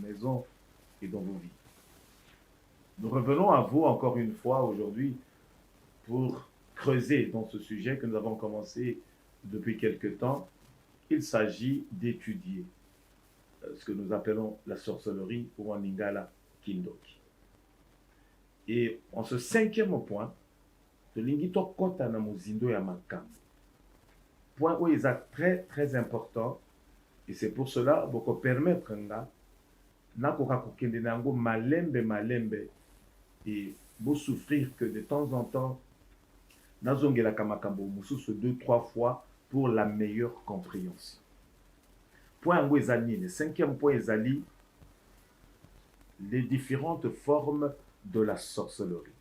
maisons et dans vos vies. Nous revenons à vous encore une fois aujourd'hui pour creuser dans ce sujet que nous avons commencé depuis quelque temps. Il s'agit d'étudier ce que nous appelons la sorcellerie ou en lingala kindoki. Et en ce 5e point, tolingi tokota na muzindo ya makambo. Point où il est très très important, et c'est pour cela que permettre nga na koka kokende nango malembe et vous souffrir que de temps en temps nazongela kamakambo mususu 2-3 fois pour la meilleure compréhension. Point ngo ezali, le 5e point ezali les différentes formes de la sorcellerie.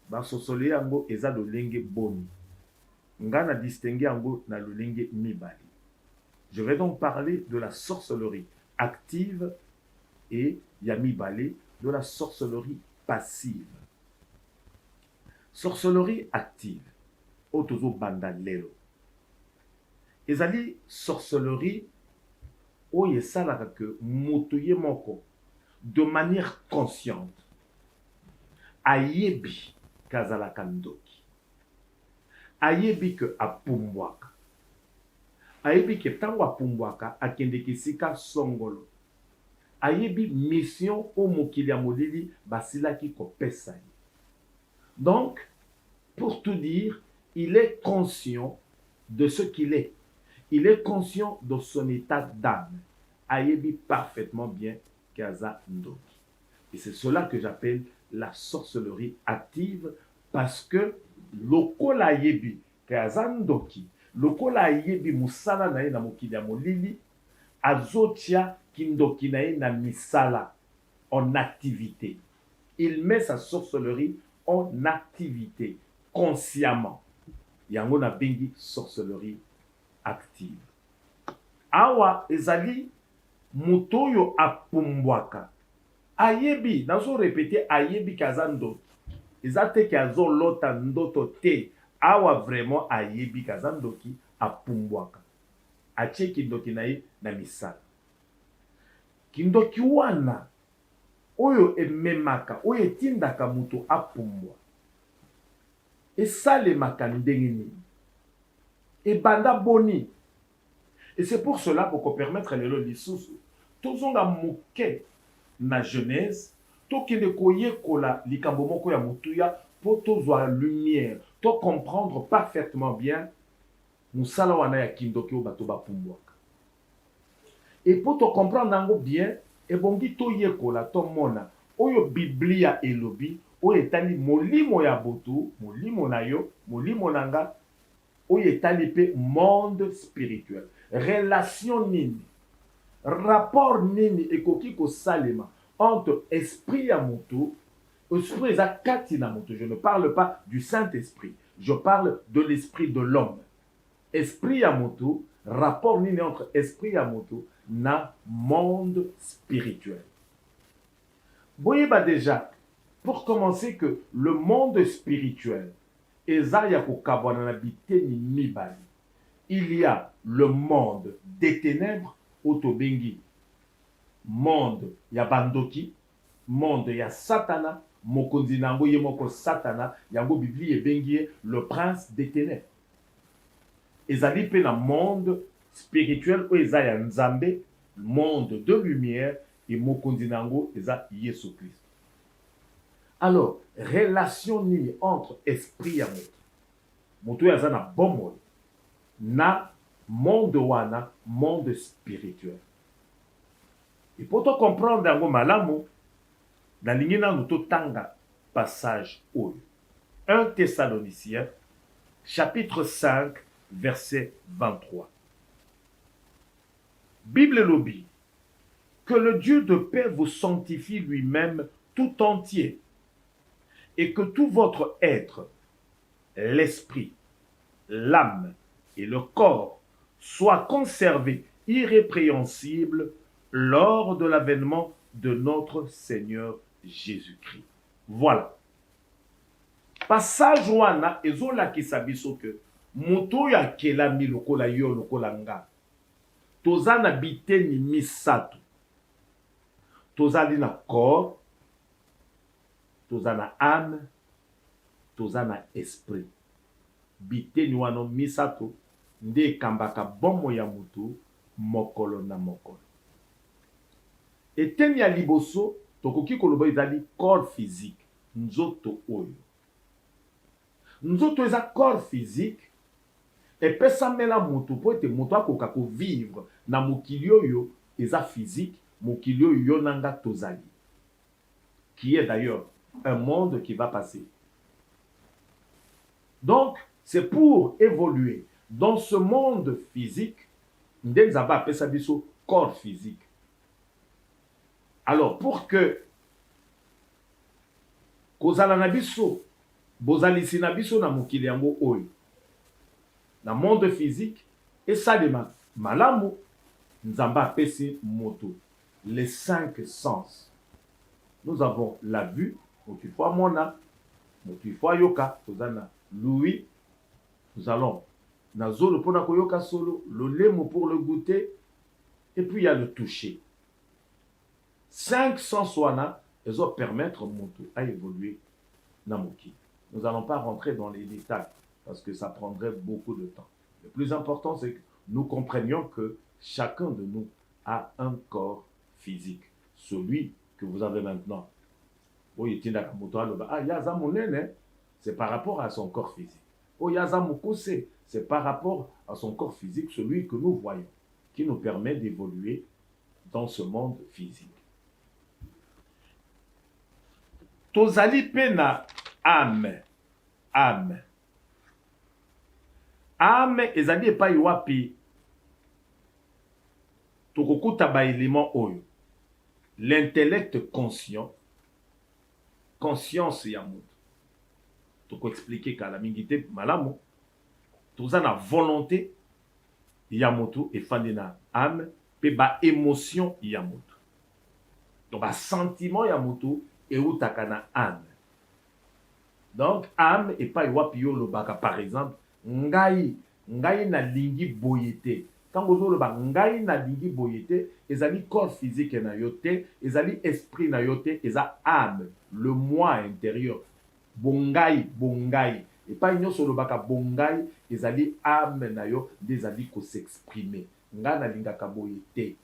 Ba sorcellerie yango eza lolenge boni. Nga na distinguer yango na lolenge mibali. Je vais donc parler de la sorcellerie active et ya mibali de la sorcellerie passive. Sorcellerie active, otozo bandalelo. Ezali sorcellerie oyo esalaka que moto ye moko de manière consciente ayebi kazalaka ndoki, ayebi que apumbwaka, ayebi que tango apumbwaka akendeki esika songolo, ayebi mission o mokili ya molili basilaki kopesa ye. Donc, pour tout dire, il est conscient de ce qu'il est. Il est conscient de son état d'âme. Ayebi parfaitement bien kaza ndoki. Et c'est cela que j'appelle la sorcellerie active, parce que lokola ayebi kaza ndoki, lokola ayebi musala na ye na mokili ya molili, azotia kindoki na ye na misala, en activité. Il met sa sorcellerie en activité, consciemment. Yango na bengi sorcellerie active. Awa ezali mutoyo apumbwaka. Ayebi, nazo répéter ayebi kaza ndoki. Ezate ki azo lota ndoto te. Awa vraiment ayebi kaza ndoki apumbwaka. Achie kindoki na ye na misala. Kindoki wana oyo ememaka, oyo etindaka mutu apumbwa. Esalemaka ndenge nini. Ebanda boni. Et c'est pour cela pour permettre lelo lisusu tozonga moke na Genèse tokende koyekola likambo moko ya mutuya po tozwa lumière, to comprendre parfaitement bien musala wana ya kindoki o bato bapumbwaka. Et pour to comprendre nango bien, ebongi toyekola to mona oyo Biblia elobi oyo etali molimo ya botu, molimo na yo, molimo nanga oyo etali pe monde spirituel. Relation nini, rapport nini ekoki kosalema entre esprit ya moto, esprit eza kati na moto. Je ne parle pas du Saint-Esprit, je parle de l'esprit de l'homme. Esprit ya moto, rapport nini entre esprit ya moto na monde spirituel. Boyeba déjà, pour commencer, que le monde spirituel, eza ya kokabwana na biteni mibali. Il y a le monde des ténèbres, otobengi, monde ya bandoki, monde ya satana, mokonzi nango ye moko satana, yango Bibli ebengi le prince des ténèbres. Ezali pe na monde spirituel o eza ya nzambe, monde de lumière, et mokonzi nango eza Yesu Christ. Alors, relation nini entre esprit ya moto, moto ya zana bomoi, na monde wana, monde spirituel. Et pour te comprendre yango malamu, na lingina nuto tanga passage oyo. 1 Thessaloniciens, chapitre 5, verset 23. Bible lobby, que le Dieu de paix vous sanctifie lui-même tout entier, et que tout votre être, l'esprit, l'âme et le corps soient conservés irrépréhensibles lors de l'avènement de notre Seigneur Jésus-Christ. Voilà. Passage wana ezolakisa biso ke moto ya kelami lokola yo lokola nga tozana biteni misato tozali na corps, toza na âme, toza na esprit. Biteni wana misato nde ekambaka bomoi ya mutu mokolo na mokolo. Eteni ya liboso tokoki koloba ezali corps physique, nzoto oyo. Nzoto eza corps physique epesamela mutu po ete mutu akoka kovivre na mokili oyo eza physique, mokili oyo yo nanga tozali, qui est d'ailleurs un monde qui va passer. Donc, c'est pour évoluer dans ce monde physique, nde nzambe apesa biso corps physique. Alors, pour que kozala na biso, bozalisi na biso na mokili yango oyo, na monde physique, esalema malamu, nzambe apesi moto les 5 sens. Nous avons la vue, moto ifo amona, moto ifo ayoka, tozana l'ouïe, nous allons na zolo pona koyoka solo, le lemo pour le goûter, et puis il y a le toucher. 5 sens wana, ils vont permettre moto à évoluer na moki. Nous n'allons pas rentrer dans les détails parce que ça prendrait beaucoup de temps. Le plus important, c'est que nous comprenions que chacun de nous a un corps physique. Celui que vous avez maintenant. C'est par rapport à son corps physique. C'est par rapport à son corps physique, celui que nous voyons, qui nous permet d'évoluer dans ce monde physique. Tozali pena âme. Âme. Âme ezali epai wapi tokokuta ba élément oyo. L'intellect conscient, conscience ya moto. Toko expliquer kala mingi te malamu. Toza na volonté ya moto efandi na âme pe ba émotion ya moto. Donc ba sentiment ya moto eutaka na âme. Donc âme epai wapi yo lobaka par exemple ngai na lingi boyete. Quand vous avez ngai na lingi boyete, ezali corps physique na yote, ezali esprit na yote, eza âme, le moi intérieur. Bongai. Et pas nyonso lobaka bongai, ezali âme na yo, ezali ko s'exprimer. Nga na lingaka boyete.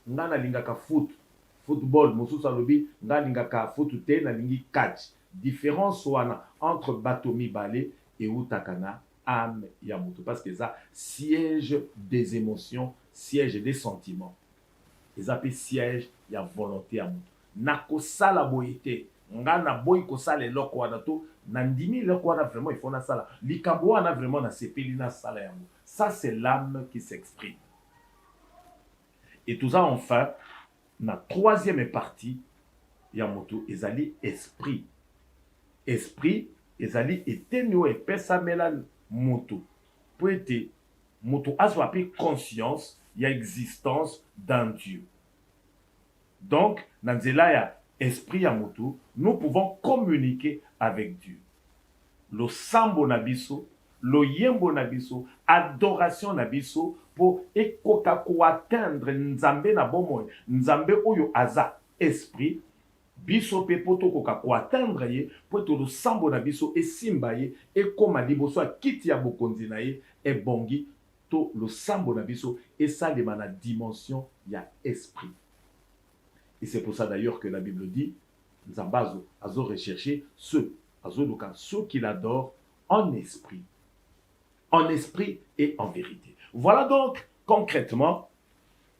Nga na lingaka football, mosusu alobi, nga lingaka foot te na lingi catch. Différence wana entre bato mibale et utakana âme ya moto, parce que ça siège des émotions, siège des sentiments. Et ça peut siège ya volonté ya moto. Nako sala boyete, nga na boy ko sala eloko wana to, na ndimi eloko wana vraiment il faut na sala. Likambo wana vraiment na sepeli na sala ya moto. Ça c'est l'âme qui s'exprime. Et tout ça enfin, na troisième partie ya moto ezali esprit. Esprit ezali etenyo epesa mela moto. Pour être moto azwa pe conscience ya existence d'un Dieu. Donc, dans nzela ya esprit ya moto, nous pouvons communiquer avec Dieu. Lo sambo na biso, lo yembo na biso, adoration na biso pour ekoka ko atteindre nzambe na bomoi, nzambe oyo aza esprit. Biso pe poto koka ko atteindre ye po to sambo na biso esimba ye ekoma liboso a kiti ya bokonzi na ye ebongi to lo sambo na biso esalema na dimension ya esprit. Et c'est pour ça d'ailleurs que la Bible dit Nzambazo azo rechercher ceux qui l'adorent en esprit et en vérité. Voilà donc concrètement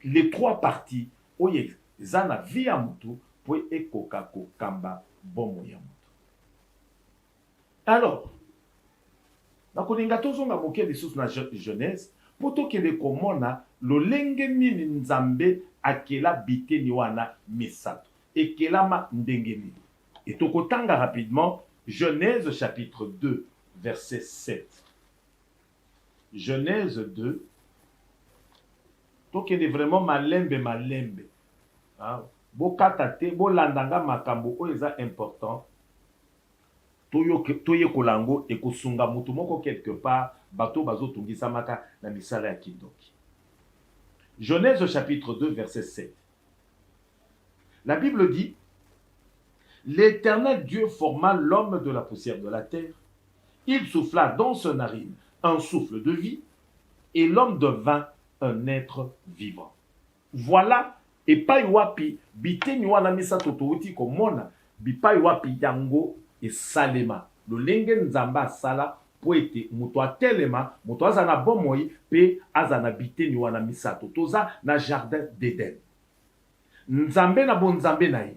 les 3 parties oye zana via mutu. Alors, nakolinga tozonga moke lisusu na Genèse po tokende komona lolenge nini nzambe akela biteni wana misato ekelama ndenge nini. Et tokotanga rapidement Genèse chapitre 2 verset 7. Genèse 2 tokende vraiment malembe. Ah. Bokata te bolandanga makambo oyo eza important toye kolango ekosunga mutu moko quelque part bato bazotungisa maka na misala ya kindoki. Genèse chapitre 2 verset 7. La Bible dit, l'Éternel Dieu forma l'homme de la poussière de la terre. Il souffla dans son narine un souffle de vie, et l'homme devint un être vivant. Voilà, epai wapi biteni wana misato touti komona bipai wapi yango esalema. Lolenge nzamba sala po ete moto atelema, moto aza na bomoi pe aza na biteni wana misato. Toza na jardin d'Éden. Nzambe na bonzambe na ye,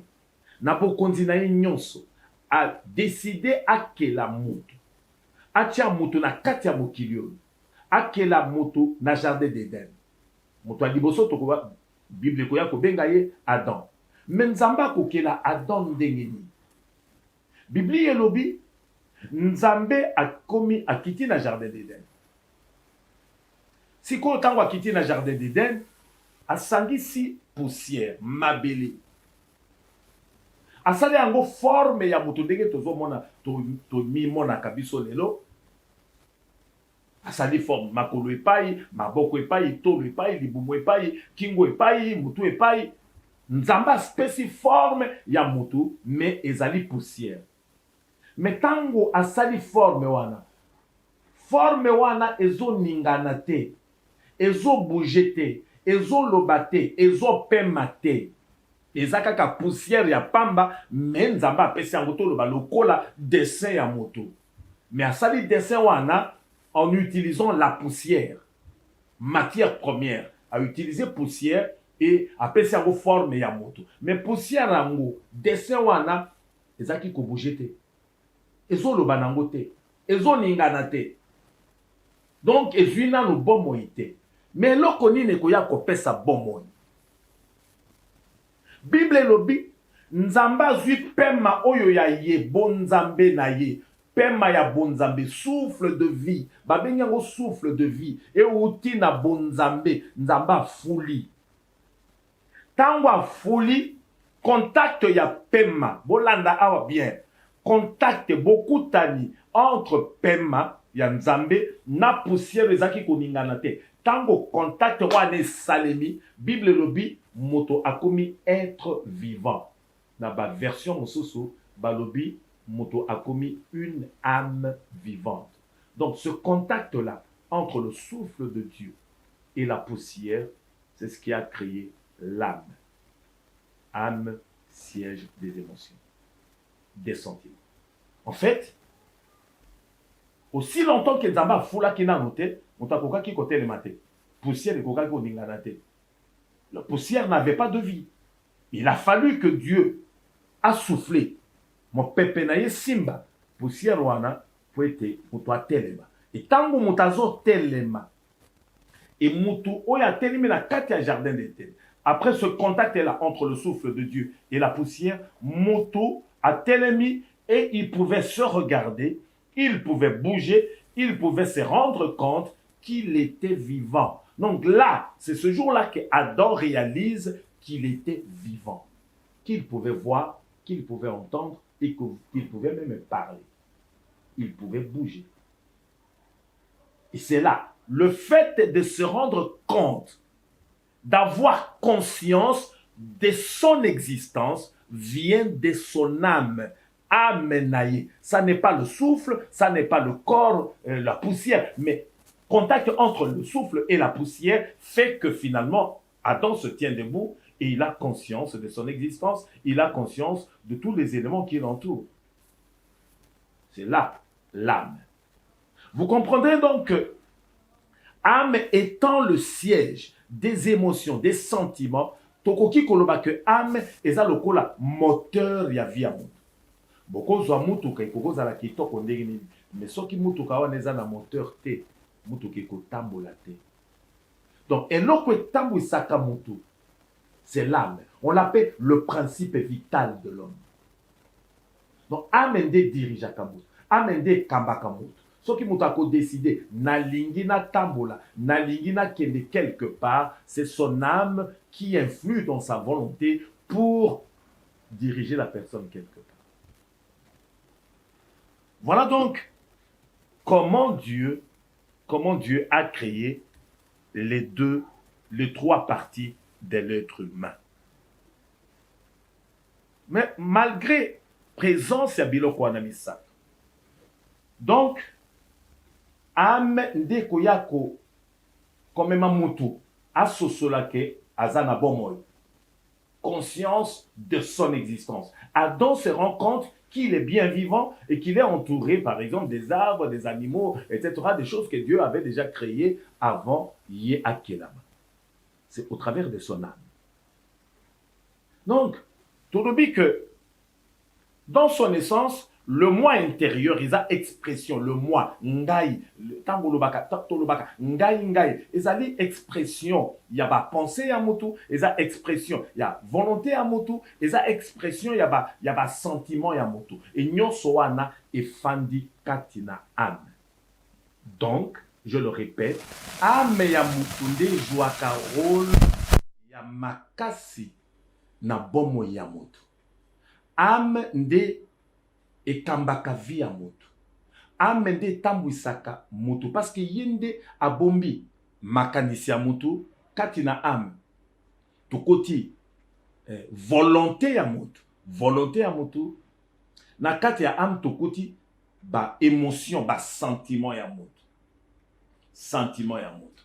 na bokonzi na ye nyonso, a décidé akela moto. Atia moto na kati ya mokili oyo. Akela moto na jardin d'Éden. Moto aliboso tokoba Bible koya kobenga ye Adam. Mais nzamba kokela Adam ndenge nini? Bibli elobi nzambe akomi akiti na jardin d'Éden. Siko tango akiti na jardin d'Éden, asangisi poussière, mabele. Asali yango forme ya moto ndenge tozomona to mimona kabiso lelo. Asali forme makolo epai, maboko epai, tolo epai, libumu epai, kingo epai, mutu epai. Nzamba spéci forme ya mutu, mais ezali poussière. Mais tango asali forme wana ezo ningana te, ezo bouge te, ezo loba te, ezo pema te. Eza kaka poussière ya pamba, mais nzamba apesi yango toloba lokola dessin ya moto. Mais asali dessin wana en utilisant la poussière, matière première, à utiliser poussière et appeler ça forme ya moto. Mais poussière yango, dessin wana, ezaki ko bouger te. Ezo loba nango te. Ezo ningana te. Donc ezwina no bomoi te. Mais loko nini koya kopesa bomoi. Bible lobi, nzamba zwi pema oyo ya ye, bonzambe na ye. Pema ya bonzambe, souffle de vie. Babenyango souffle de vie. Et outi na bonzambe, nzamba fuli. Tangwa fuli, contact ya pema. Bolanda awa bien. Contact beaucoup tani entre pema ya nzambe na poussière ezaki koningana te. Tango contact wane salemi, Bible lobi, moto akomi être vivant. Na ba version mosusu, balobi, moto a commis une âme vivante. Donc ce contact-là entre le souffle de Dieu et la poussière, c'est ce qui a créé l'âme. Âme, siège des émotions, des sentiments. En fait, aussi longtemps que Nzamba foula qui n'a noté, on t'a koka ki kote le maté. Poussière et koka ko ninganate. La poussière n'avait pas de vie. Il a fallu que Dieu a soufflé. Mon pepe na ye simba poussière wana po ete moto atelema. Et tango moto azo telema et moto oyo atelemi na kati ya jardin d'Éden. Après ce contact là entre le souffle de Dieu et la poussière, moto atelemi et il pouvait se regarder, il pouvait bouger, il pouvait se rendre compte qu'il était vivant. Donc là, c'est ce jour-là que Adam réalise qu'il était vivant, qu'il pouvait voir, qu'il pouvait entendre et qu'il pouvait même parler. Il pouvait bouger. Et c'est là, le fait de se rendre compte, d'avoir conscience de son existence, vient de son âme. Âme naïe. Ça n'est pas le souffle, ça n'est pas le corps, la poussière, mais contact entre le souffle et la poussière fait que finalement, Adam se tient debout et il a conscience de son existence, il a conscience de tous les éléments qui l'entourent. C'est là l'âme. Vous comprendrez donc que âme étant le siège des émotions, des sentiments, tokoki koloba que âme eza lokola moteur ya vie ya mutu. Boko zwa mutuka ekoko zala kitoko ndenge nini, mais soki mutuka wana eza na moteur te, mutuka ekotambola te. Donc eloko etambwisaka mutu, c'est l'âme. On l'appelle le principe vital de l'homme. Donc âme nde dirijaka mutu, âme nde kambaka mutu. Soki mutu ako décider nalingi na tambola, nalingi na kende quelque part, c'est son âme qui influe dans sa volonté pour diriger la personne quelque part. Voilà donc comment Dieu a créé les trois parties de l'être humain. Mais malgré présence ya biloko wana misato, donc ame nde koya komema mutu asosola ke aza na bomoi, conscience de son existence. Adam se rend compte qu'il est bien vivant et qu'il est entouré, par exemple, des arbres, des animaux, etc., des choses que Dieu avait déjà créées avant Yé Akelama. C'est au travers de son âme. Donc, tout le dit que dans son essence, le moi intérieur, il a expression, le moi, ngai, tangolobaka, ngai, ngai, il a expression, il y a ba pensée à motu, il a expression, il y a volonté à motu, il a expression, il y a ba sentiment à motu. Et nyonso wana e fandi katina âme. Donc, je le répète, âme ya motu nde jouaka rôle ya makasi na bomo ya motu. Âme nde ekambaka vi ya motu. Âme nde tambwisaka motu. Parce que yende abombi makanisi ya motu kati na âme. Tukoti volonté ya motu. Volonté ya motu. Na kati ya âme tukoti ba émotion, ba sentiment ya motu. Sentiment ya motu.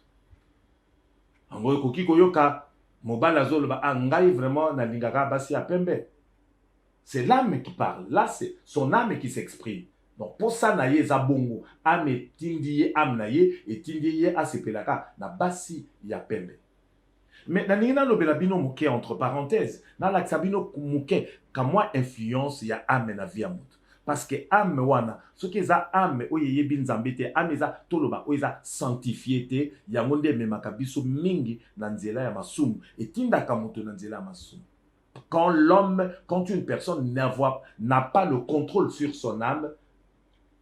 Ango ekoki koyoka mobala zoloba ngai vraiment na lingaka basi ya pembe. C'est l'âme qui parle. Là, c'est son âme qui s'exprime. Donc, pour ça, naye zabongo. Âme tindiye, âme naye, et tindiye asepelaka, na basi ya pembe. Mais, nanina lobela bino mouke, entre parenthèses, na laksa bino mouke, ka moi influence ya âme na vie amout. Parce que âme wana, ce qui est âme, oyeye bin zambete, âme eza toloba, oyeza sanctifié te, ya monde me makabiso mingi, nanzela ya masumu, et tinda kamoto nanzela ya masumu. Quand une personne n'a pas le contrôle sur son âme,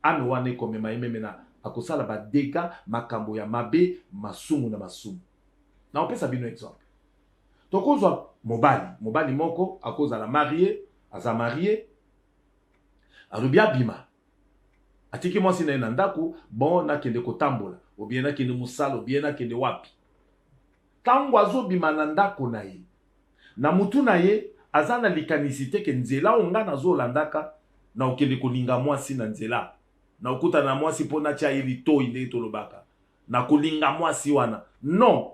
âme wane comme maïmena, akosala ba dégâts, makambo ya mabe, masumu na masumu. Na on peut ça un exemple. Donc on voit mobali moko, à cause de la mariée, aza marié, arubia bima. Atiki moi si na nandaku, bon na kende kotambola, ou bien na kende musala, ou bien na kende wapi. Tango azo bima nandaku na ye. Na mutu na ye azana likanisite ke nzela onga nazo landaka na okende kolinga mwasi na nzela na okuta na mwasi pona tia yeli to ile tolobaka na kolinga mwasi wana non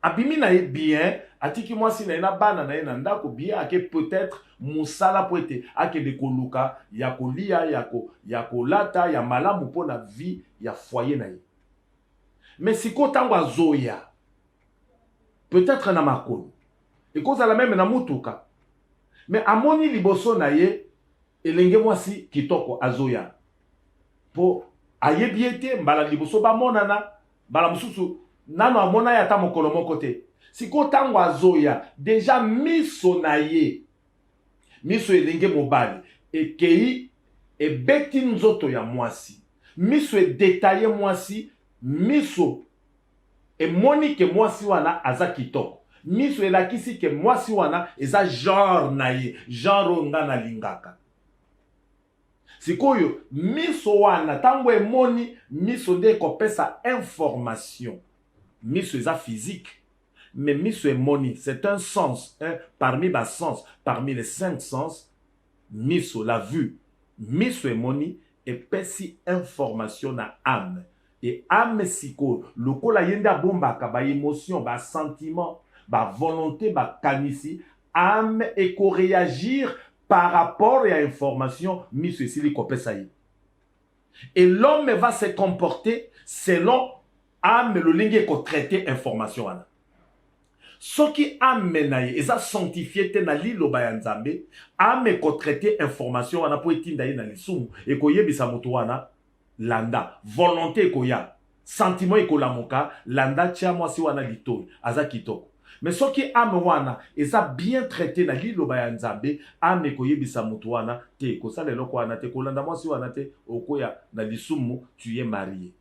abimi na ye bien atiki mwasi na ye na bana na ye na ndako bien ake peut-être musala po ete akende koluka ya kolia ya kolata ya malamu pona vie ya foyer na ye mais siko tango azoya peut-être na makolo et cause à la même na mutuka. Mais amoni liboso na ye elenge mwasi kitoko azoya. Po ayebiete mbala liboso ba monana mbala mususu nano amona ya ta mokolo moko te. Siko tango azoya déjà miso na ye. Miso elenge mobali ekei ebeti nzoto ya mwasi. Miso e détaillé mwasi, miso e monike mwasi wana aza kitoko. Miso elakisi ke mwasi wana eza genre na ye, genre nga na lingaka. Sikoyo, miso wana tango emoni, miso nde kopesa information. Miso eza physique, mais miso emoni, c'est un sens, parmi les sens, parmi les 5 sens, miso la vue. Miso emoni epesi information na âme. Et âme siko, lokola yenda bombaka ba émotion, ba sentiment, ba volonté, ba kanisi, âme et ko réagir par rapport à l'information mise ici les copains. Et l'homme va se comporter selon âme le lingue ko traiter information ana. Ce qui âme naye eza sanctifié te na lilo bayanzambe, âme ko traiter information ana po etinda ye na lisumu e ko yebisa moto wana landa, volonté ko ya, sentiment ko lamuka, landa tia mwasi wana litoi, aza kitoko. Mais ce qui ame wana, eza bien traité na liloba ya nzambe, ame koyebisa mutu wana, te kosala eloko wana te, kolanda mwasi wana te, okoya na lisumu, tu es marié.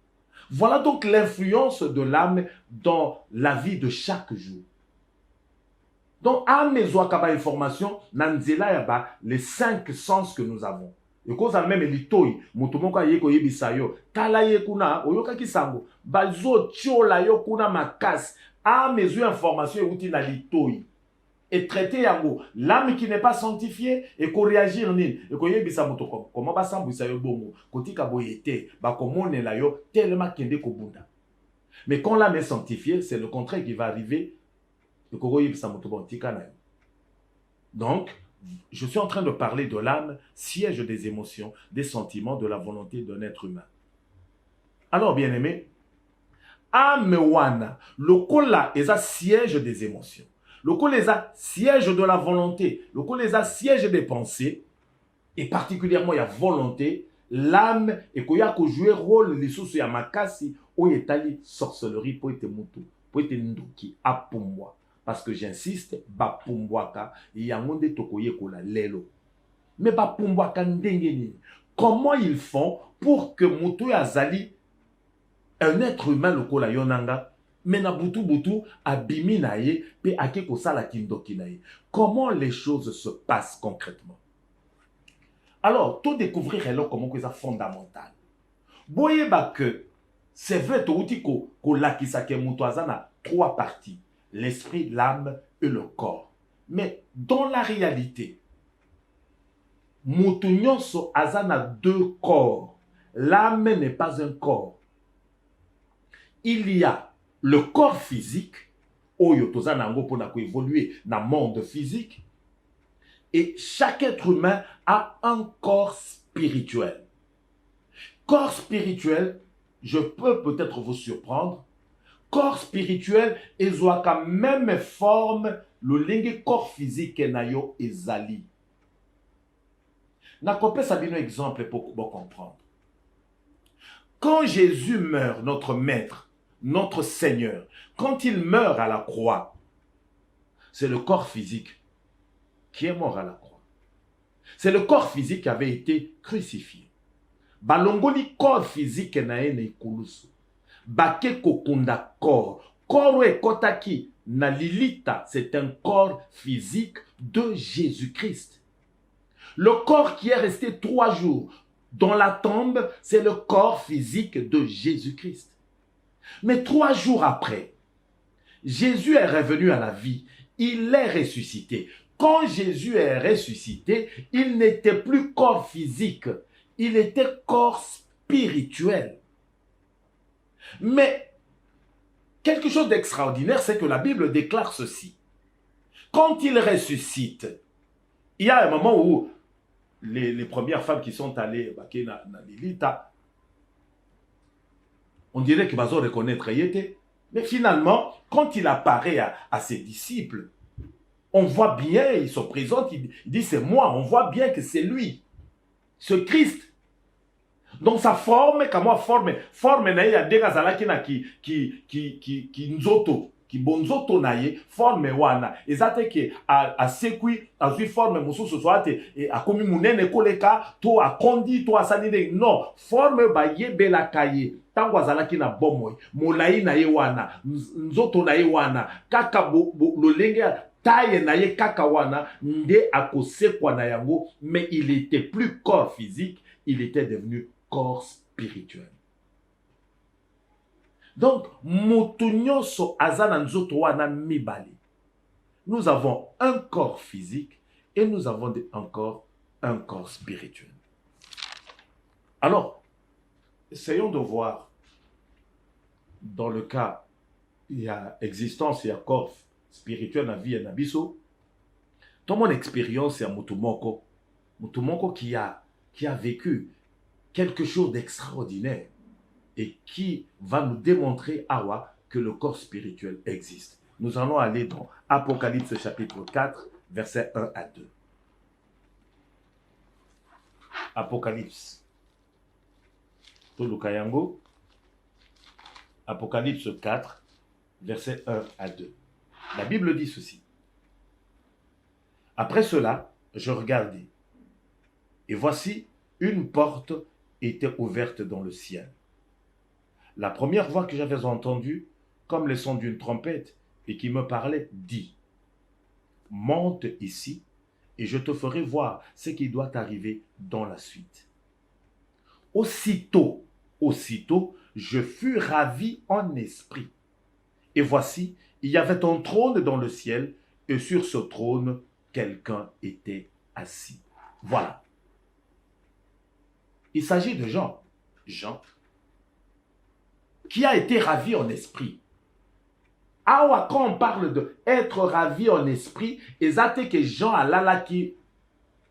Voilà donc l'influence de l'âme dans la vie de chaque jour. Donc, ame zoaka ba information, nanzela ya ba les 5 sens que nous avons. Et cause à même litoi, mutumoka yeko yebisa yo, tala ye kuna, oyoka kisango, bazo tiola yo kuna makas, a mesure information outi na litoi. et traiter yango. L'âme qui n'est pas sanctifiée et qu'on réagir ni et qu'on yebisa moto comment ba sambwisa yo bongo kotika boyete ba komone la yo tellement kende kobunda. Mais quand l'âme est sanctifiée, c'est le contraire qui va arriver et qu'on yebisa moto bon tika na yo. Donc, je suis en train de parler de l'âme, siège des émotions, des sentiments, de la volonté d'un être humain. Alors, bien-aimé, âme wana, le kola est un siège des émotions. Le kola est un siège de la volonté. Le kola est un siège des pensées. Et particulièrement, il y a volonté. L'âme, et qu'il y a jouer rôle, les sources, il y a makasi, où il y a sorcellerie, pour être moutou, pour être ndoki, apumwa. Parce que j'insiste, ba pumbwaka, il y a un monde tokoye kola lelo. Mais ba pumbwaka ndengeni. Comment ils font pour que moutou azali un être humain le kola yonanga, mais na butu butu abimi na ye, pe ake kosala kindoki na ye. Comment les choses se passent concrètement? Alors, tout découvrir est là comme c'est fondamental. Boye ba que c'est vrai to uti ko lakisa ke moutou azana 3 parties. L'esprit, l'âme et le corps. Mais dans la réalité, moutou nyonso azana 2 corps. L'âme n'est pas un corps. Il y a le corps physique, oyo tozana ngo pona ko évoluer dans le monde physique, et chaque être humain a un corps spirituel. Corps spirituel, je peux peut-être vous surprendre, corps spirituel ezwaka même forme le lingue corps physique nayo ezali. Nakopesa bino exemple pour comprendre. Quand Jésus meurt, notre maître, notre Seigneur, quand il meurt à la croix, c'est le corps physique qui est mort à la croix. C'est le corps physique qui avait été crucifié. Balongoli corps physique nae ne ikulusu. Bake kokunda corps. Corps e kotaki na lilita, c'est un corps physique de Jésus-Christ. Le corps qui est resté 3 jours dans la tombe, c'est le corps physique de Jésus-Christ. Mais 3 jours après, Jésus est revenu à la vie. Il est ressuscité. Quand Jésus est ressuscité, il n'était plus corps physique. Il était corps spirituel. Mais quelque chose d'extraordinaire, c'est que la Bible déclare ceci. Quand il ressuscite, il y a un moment où les premières femmes qui sont allées dans l'Élita, on dirait que Bazo reconnaître Yété. Mais finalement, quand il apparaît à ses disciples, on voit bien, ils se présentent, il dit c'est moi, on voit bien que c'est lui, ce Christ. Donc sa forme, comme forme naïe des gazalaki na qui nzoto, qui bonzoto naïe, forme wana. Ezate que a sekui, a zui forme mususu soate, et a komi munene koleka, to a kondi, to a sanide. Non, forme ba yebe la kaye. Tango azalaki na bomoy, molai na ye wana, nzoto na ye wana, kaka lolenge taille na ye kaka wana, nde akosekwa na yango, mais il était plus corps physique, il était devenu corps spirituel. Donc, moto nyonso azana nzoto wana mibali. Nous avons un corps physique et nous avons encore un corps spirituel. Alors, essayons de voir, dans le cas, il y a existence, il y a corps spirituel, la vie et l'abisso. Dans mon expérience, c'est un Mutumoko qui a vécu quelque chose d'extraordinaire et qui va nous démontrer, Awa, que le corps spirituel existe. Nous allons aller dans Apocalypse chapitre 4, versets 1 à 2. Apocalypse. Tolukayango. Apocalypse 4, versets 1 à 2. La Bible dit ceci. Après cela, je regardai, et voici, une porte était ouverte dans le ciel. La première voix que j'avais entendue, comme le son d'une trompette, et qui me parlait, dit, « Monte ici, et je te ferai voir ce qui doit arriver dans la suite. » Aussitôt, je fus ravi en esprit. Et voici, il y avait un trône dans le ciel, et sur ce trône, quelqu'un était assis. Voilà. Il s'agit de Jean. Jean, qui a été ravi en esprit. Awa, quand on parle de être ravi en esprit, ezate que Jean alalaki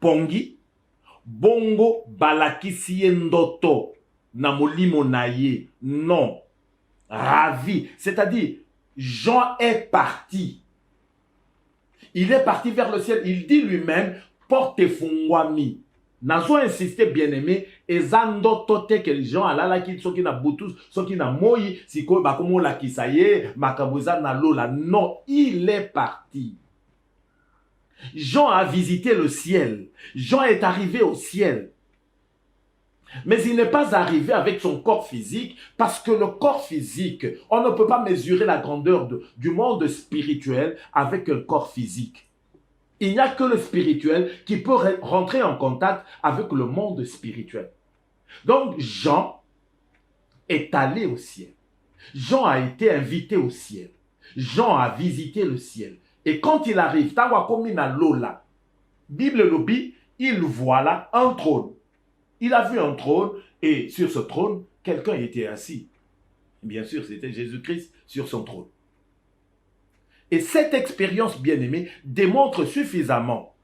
pongi, bongo balakisi ndoto na molimo na ye. Non. Ravi. C'est-à-dire, Jean est parti. Il est parti vers le ciel. Il dit lui-même, porte fungwami. Nazo insisté, bien-aimé, ezandoto te que Jean alalaki soki na butus, soki na moi, siko bakomo la kisaye, makabuza na lola. Non, il est parti. Jean a visité le ciel. Jean est arrivé au ciel. Mais il n'est pas arrivé avec son corps physique, parce que le corps physique, on ne peut pas mesurer la grandeur du monde spirituel avec un corps physique. Il n'y a que le spirituel qui peut rentrer en contact avec le monde spirituel. Donc Jean est allé au ciel. Jean a été invité au ciel. Jean a visité le ciel. Et quand il arrive, Lola, Bible Lobi, il voit là un trône. Il a vu un trône et sur ce trône, quelqu'un était assis. Bien sûr, c'était Jésus-Christ sur son trône. Et cette expérience, bien-aimée, démontre suffisamment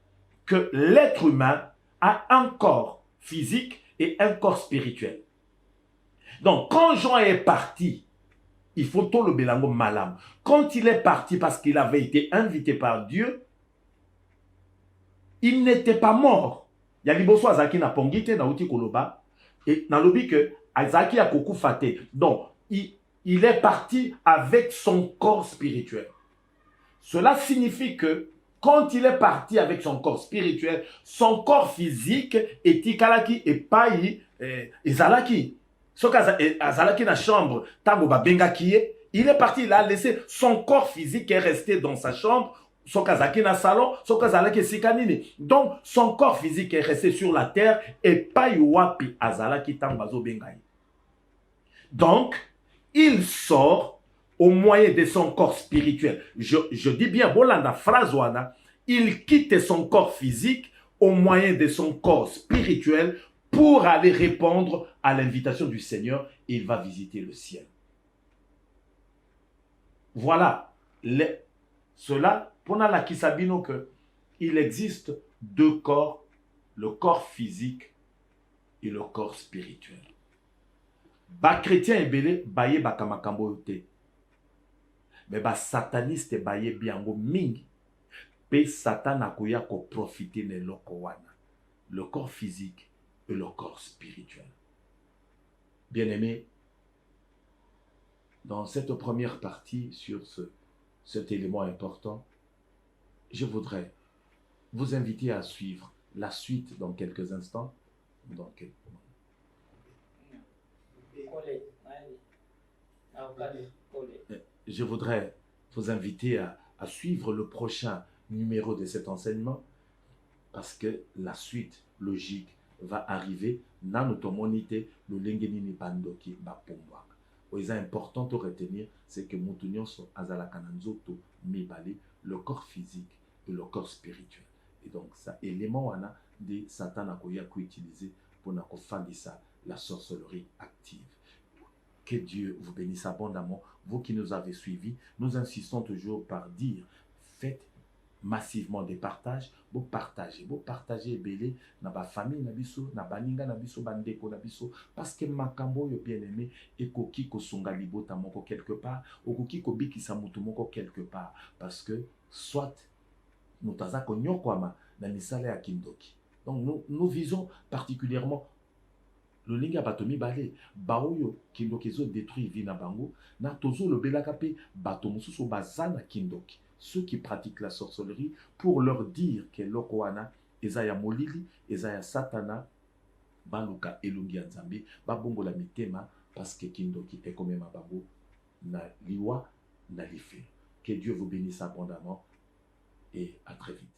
que l'être humain a un corps physique et un corps spirituel. Donc, quand Jean est parti, il faut tout le belango malam. Quand il est parti parce qu'il avait été invité par Dieu, il n'était pas mort. Il y a liboso azaki na pongite na uti koloba et na lobi que azaki a koku fate. Donc il est parti avec son corps spirituel. Cela signifie que quand il est parti avec son corps spirituel, son corps physique est ikalaki et payi ezalaki. Soka azalaki na chambre tango ba bengaki, il est parti, il a laissé son corps physique est resté dans sa chambre. Salon, donc son corps physique est resté sur la terre et pas yuapi azalaki tambazo bengai. Donc il sort au moyen de son corps spirituel. Je dis bien, bolanda phrase wana, il quitte son corps physique au moyen de son corps spirituel pour aller répondre à l'invitation du Seigneur et il va visiter le ciel. Voilà cela. Pour la kisabino que il existe deux corps, le corps physique et le corps spirituel. Ba chrétien ebele baye bakamakambo te. Mais ba sataniste baye biango mingi. Pe satan akoya ko profiter ne loko wana. Le corps physique et le corps spirituel. Bien-aimé, dans cette première partie sur cet élément important, je voudrais vous inviter à suivre la suite dans quelques instants. Je voudrais vous inviter à suivre le prochain numéro de cet enseignement parce que la suite logique va arriver. Nanotomonite le lengenini bandoki bapomba. C'est important de retenir, c'est que Moutounyoso azalakananzoto mibale, le corps physique et le corps spirituel. Et donc, ça élément de Satan a utilisé pour faire la sorcellerie active. Que Dieu vous bénisse abondamment. Vous qui nous avez suivis, nous insistons toujours par dire, faites massivement des partages, vous partagez belé na ba famille na biso, na baninga na biso, bandeko na biso, parce que makambo yo bien aimé et koki ko songa libota moko quelque part, ou koki ko bikisa mutu moko quelque part, parce que soit nous taza ko nyokwama na misala ya kindoki. Donc nous visons particulièrement le linga batomi balé, baoyo kindoki zo détruit vina bango, na tozo le belaka pe bato mususu bazana kindoki. Ceux qui pratiquent la sorcellerie, pour leur dire que lokoana, ezaya molili, ezaya satana, baluka elungi nzambe, babongo la mitema, parce que kindoki est comme ma babo, na liwa, na life. Que Dieu vous bénisse abondamment et à très vite.